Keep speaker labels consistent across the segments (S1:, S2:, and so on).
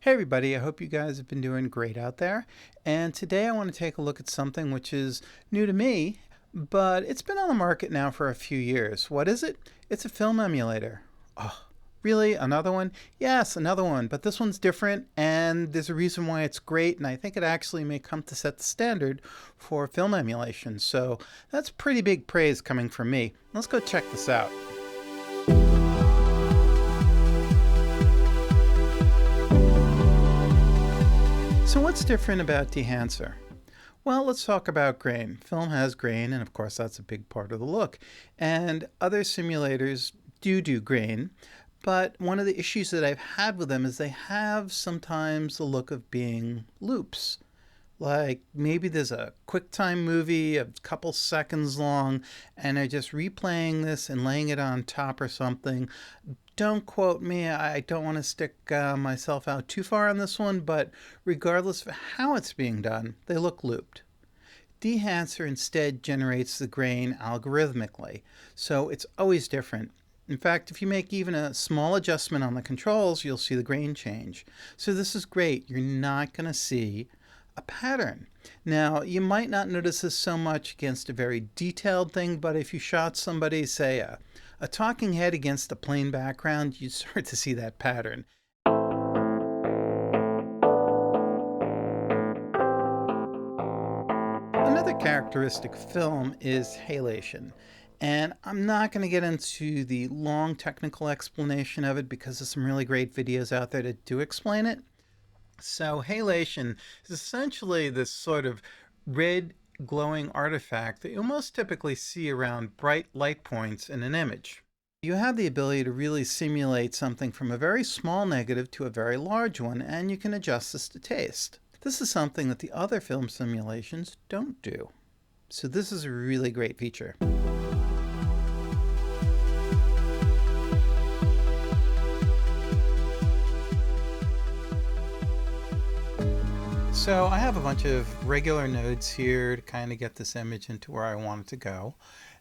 S1: Hey everybody, I hope you guys have been doing great out there. And today I want to take a look at something which is new to me, but it's been on the market now for a few years. What is it? It's a film emulator. Oh, really? Another one? Yes, another one, but this one's different and there's a reason why it's great, and I think it actually may come to set the standard for film emulation. So that's pretty big praise coming from me. Let's go check this out. So what's different about Dehancer? Well, let's talk about grain. Film has grain, and of course that's a big part of the look. And other simulators do grain, but one of the issues that I've had with them is they have sometimes the look of being loops. Like maybe there's a QuickTime movie a couple seconds long and they're just replaying this and laying it on top or something. Don't quote me, I don't want to stick myself out too far on this one, but regardless of how it's being done, they look looped. Dehancer instead generates the grain algorithmically, so it's always different. In fact, if you make even a small adjustment on the controls, you'll see the grain change. So this is great. You're not going to see a pattern. Now, you might not notice this so much against a very detailed thing, but if you shot somebody, say a talking head against a plain background, you start to see that pattern. Another characteristic of film is halation. And I'm not going to get into the long technical explanation of it because there's some really great videos out there that do explain it. So halation is essentially this sort of red glowing artifact that you'll most typically see around bright light points in an image. You have the ability to really simulate something from a very small negative to a very large one, and you can adjust this to taste. This is something that the other film simulations don't do. So this is a really great feature. So I have a bunch of regular nodes here to kind of get this image into where I want it to go.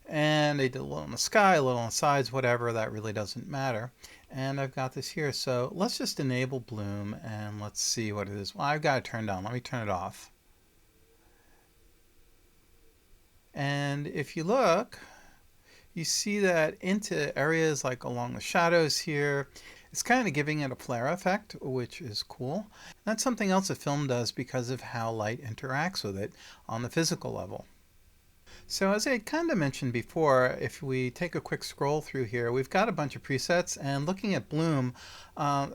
S1: And I did a little in the sky, a little on the sides, whatever, that really doesn't matter. And I've got this here. So let's just enable bloom and let's see what it is. Well, I've got it turned on. Let me turn it off. And if you look, you see that into areas like along the shadows here, it's kind of giving it a flare effect, which is cool. That's something else that film does because of how light interacts with it on the physical level. So as I kind of mentioned before, if we take a quick scroll through here, we've got a bunch of presets, and looking at Bloom,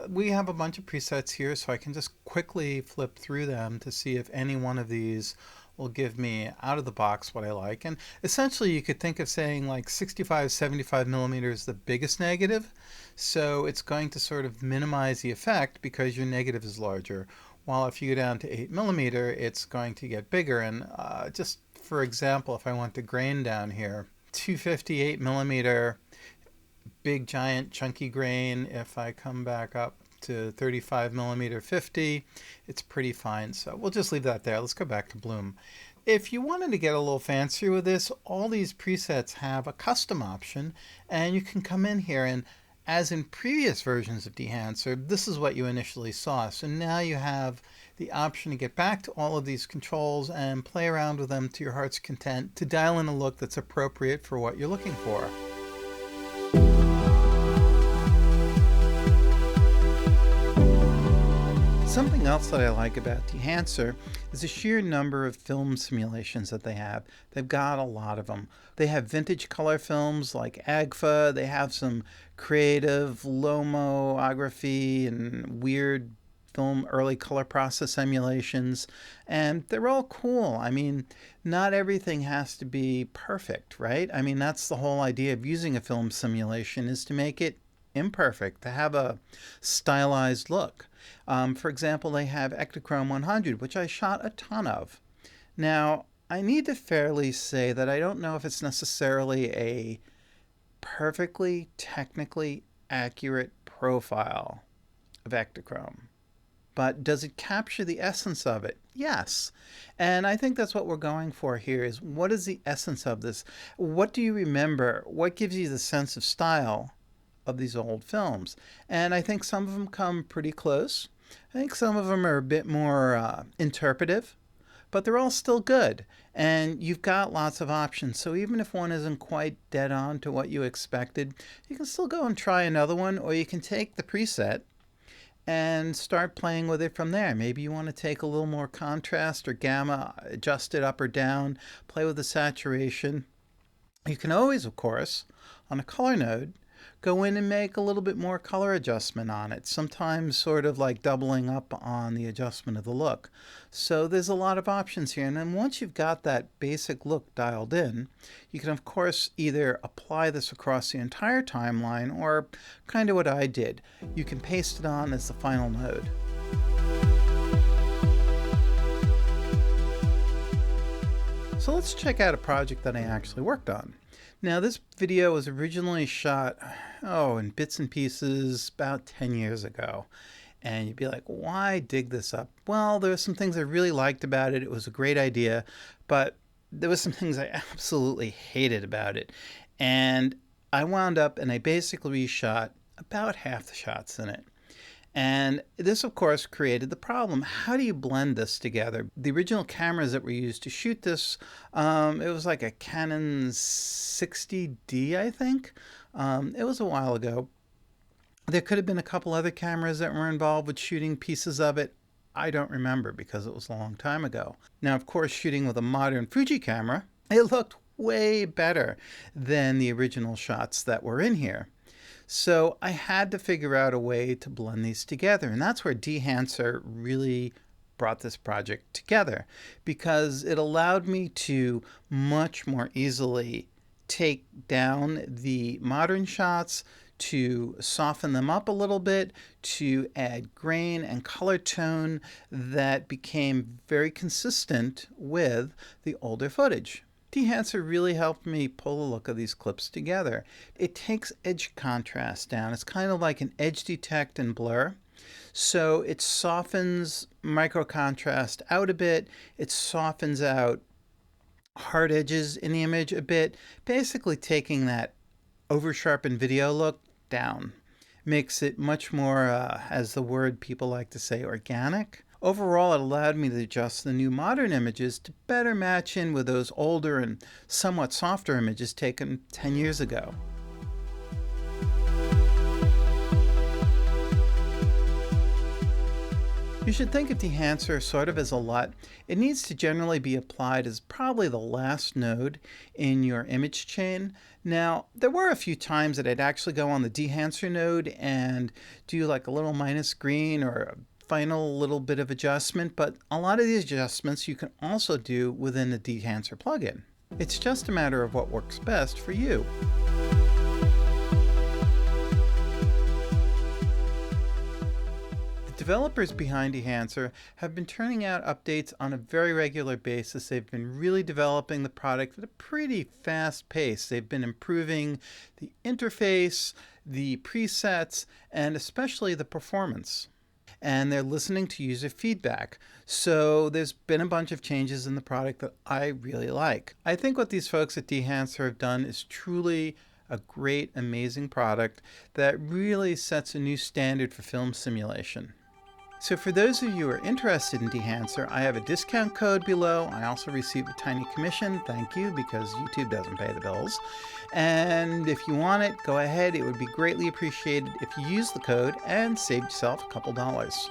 S1: we have a bunch of presets here, so I can just quickly flip through them to see if any one of these will give me out of the box what I like. And essentially you could think of saying like 65, 75 millimeters is the biggest negative. So it's going to sort of minimize the effect because your negative is larger. While if you go down to 8 millimeter, it's going to get bigger. And just for example, if I want to grain down here, 258 millimeter, big giant chunky grain. If I come back up to 35 millimeter 50, it's pretty fine. So we'll just leave that there. Let's go back to Bloom. If you wanted to get a little fancier with this, all these presets have a custom option, and you can come in here and, as in previous versions of Dehancer, this is what you initially saw. So now you have the option to get back to all of these controls and play around with them to your heart's content to dial in a look that's appropriate for what you're looking for. Something else that I like about Dehancer is the sheer number of film simulations that they have. They've got a lot of them. They have vintage color films like AGFA. They have some creative lomography and weird film early color process emulations, and they're all cool. I mean, not everything has to be perfect, right? I mean, that's the whole idea of using a film simulation, is to make it imperfect, to have a stylized look. For example, they have Ektachrome 100, which I shot a ton of. Now, I need to fairly say that I don't know if it's necessarily a perfectly technically accurate profile of Ektachrome. But does it capture the essence of it? Yes. And I think that's what we're going for here, is what is the essence of this? What do you remember? What gives you the sense of style of these old films? And I think some of them come pretty close. I think some of them are a bit more interpretive, but they're all still good. And you've got lots of options. So even if one isn't quite dead on to what you expected, you can still go and try another one, or you can take the preset and start playing with it from there. Maybe you want to take a little more contrast or gamma, adjust it up or down, play with the saturation. You can always, of course, on a color node, go in and make a little bit more color adjustment on it, sometimes sort of like doubling up on the adjustment of the look. So there's a lot of options here. And then once you've got that basic look dialed in, you can, of course, either apply this across the entire timeline or kind of what I did. You can paste it on as the final node. So let's check out a project that I actually worked on. Now, this video was originally shot, in bits and pieces about 10 years ago. And you'd be like, why dig this up? Well, there were some things I really liked about it. It was a great idea, but there were some things I absolutely hated about it. And I wound up and I basically reshot about half the shots in it. And this, of course, created the problem. How do you blend this together? The original cameras that were used to shoot this, it was like a Canon 60D, I think. It was a while ago. There could have been a couple other cameras that were involved with shooting pieces of it. I don't remember because it was a long time ago. Now, of course, shooting with a modern Fuji camera, it looked way better than the original shots that were in here. So I had to figure out a way to blend these together. And that's where Dehancer really brought this project together, because it allowed me to much more easily take down the modern shots, to soften them up a little bit, to add grain and color tone that became very consistent with the older footage. Dehancer really helped me pull the look of these clips together. It takes edge contrast down. It's kind of like an edge detect and blur. So it softens micro contrast out a bit. It softens out hard edges in the image a bit, basically taking that over-sharpened video look down. Makes it much more, as the word people like to say, organic. Overall, it allowed me to adjust the new modern images to better match in with those older and somewhat softer images taken 10 years ago. You should think of Dehancer sort of as a LUT. It needs to generally be applied as probably the last node in your image chain. Now, there were a few times that I'd actually go on the Dehancer node and do like a little minus green or a final little bit of adjustment, but a lot of these adjustments you can also do within the Dehancer plugin. It's just a matter of what works best for you. The developers behind Dehancer have been turning out updates on a very regular basis. They've been really developing the product at a pretty fast pace. They've been improving the interface, the presets, and especially the performance. And they're listening to user feedback. So there's been a bunch of changes in the product that I really like. I think what these folks at Dehancer have done is truly a great, amazing product that really sets a new standard for film simulation. So for those of you who are interested in Dehancer, I have a discount code below. I also receive a tiny commission. Thank you, because YouTube doesn't pay the bills. And if you want it, go ahead. It would be greatly appreciated if you use the code and save yourself a couple dollars.